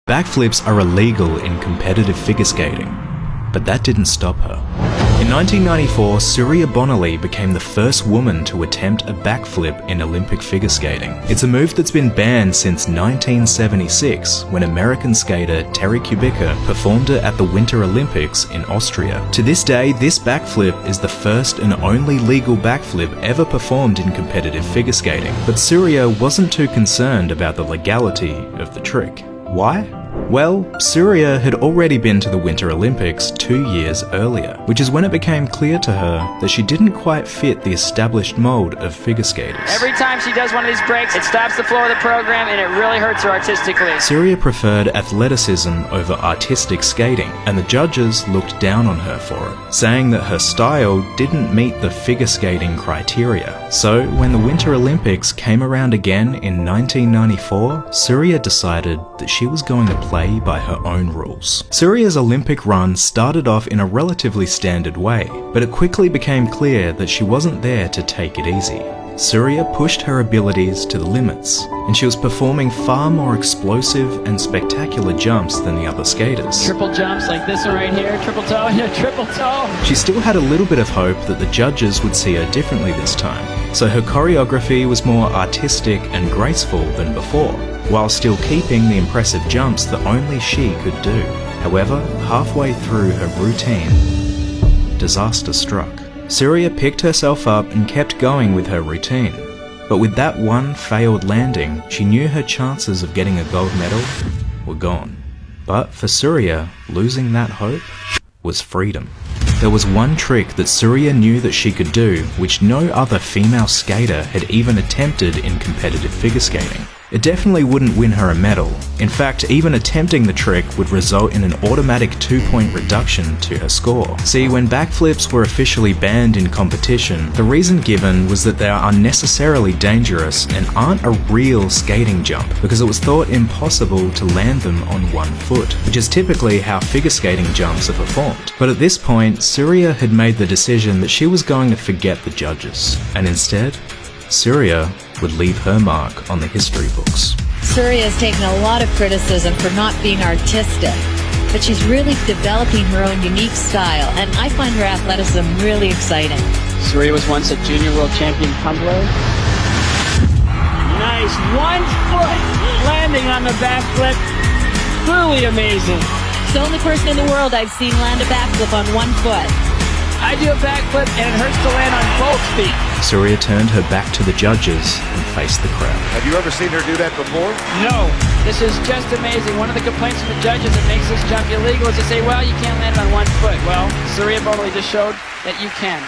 Backflips are illegal in competitive figure skating, but that didn't stop her. In 1994, Syria Bonaly became the first woman to attempt a backflip in Olympic figure skating. It's a move that's been banned since 1976, when American skater Terry Kubica performed it at the Winter Olympics in Austria. To this day, this backflip is the first and only legal backflip ever performed in competitive figure skating. But Syria wasn't too concerned about the legality of the trick. Why? Well, Syria had already been to the Winter Olympics 2 years earlier, which is when it became clear to her that she didn't quite fit the established mold of figure skaters. Every time she does one of these breaks, it stops the flow of the program and it really hurts her artistically. Syria preferred athleticism over artistic skating, and the judges looked down on her for it, saying that her style didn't meet the figure skating criteria. So, when the Winter Olympics came around again in 1994, Syria decided that she was going to play by her own rules. Syria's Olympic run started off in a relatively standard way, but it quickly became clear that she wasn't there to take it easy. Syria pushed her abilities to the limits, and she was performing far more explosive and spectacular jumps than the other skaters. Triple jumps like this one right here, triple toe, yeah, triple toe. She still had a little bit of hope that the judges would see her differently this time, so her choreography was more artistic and graceful than before, while still keeping the impressive jumps that only she could do. However, halfway through her routine, disaster struck. Syria picked herself up and kept going with her routine. But with that one failed landing, she knew her chances of getting a gold medal were gone. But for Syria, losing that hope was freedom. There was one trick that Syria knew that she could do, which no other female skater had even attempted in competitive figure skating. It definitely wouldn't win her a medal. In fact, even attempting the trick would result in an automatic 2-point reduction to her score. See, when backflips were officially banned in competition, the reason given was that they are unnecessarily dangerous and aren't a real skating jump, because it was thought impossible to land them on one foot, which is typically how figure skating jumps are performed. But at this point, Syria had made the decision that she was going to forget the judges, and instead, Syria would leave her mark on the history books. Syria has taken a lot of criticism for not being artistic, but she's really developing her own unique style, and I find her athleticism really exciting. Syria was once a junior world champion tumbler. Nice 1 foot landing on the backflip. Truly amazing. She's the only person in the world I've seen land a backflip on 1 foot. I do a backflip and it hurts to land on both feet. Syria turned her back to the judges and faced the crowd. Have you ever seen her do that before? No. This is just amazing. One of the complaints from the judges that makes this jump illegal is to say, well, you can't land it on 1 foot. Well, Syria Bonaly just showed that you can.